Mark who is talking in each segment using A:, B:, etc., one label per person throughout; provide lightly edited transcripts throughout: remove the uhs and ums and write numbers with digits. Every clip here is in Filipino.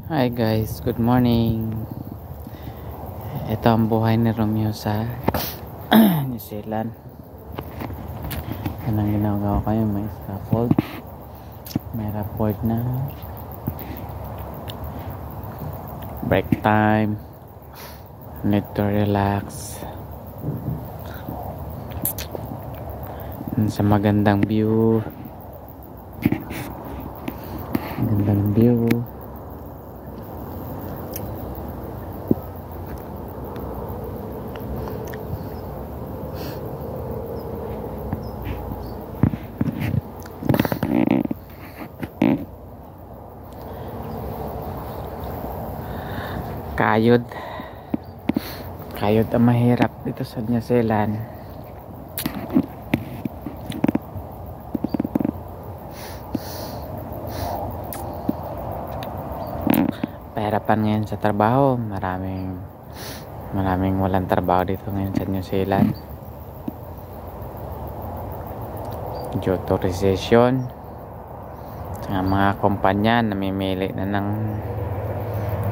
A: Hi guys, good morning. Ito ang buhay ni Romeo sa New Zealand. Yan ang ginagawa ko, may scaffold, may rapport na break time, need to relax. Sa magandang view, kayod ang mahirap dito sa New Zealand. Pahirapan ngayon sa trabaho, maraming walang trabaho dito ngayon sa New Zealand due to recession. Sa mga kumpanya namimili na ng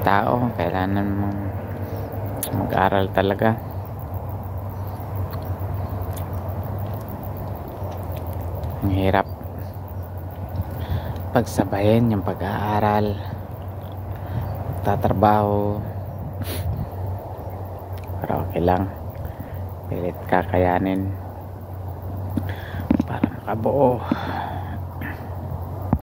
A: tao, kailangan mong mag-aral talaga. Ang hirap pagsabayin yung pag-aaral, tatrabaho, pero okay lang, pilit kakayanin para makabuo.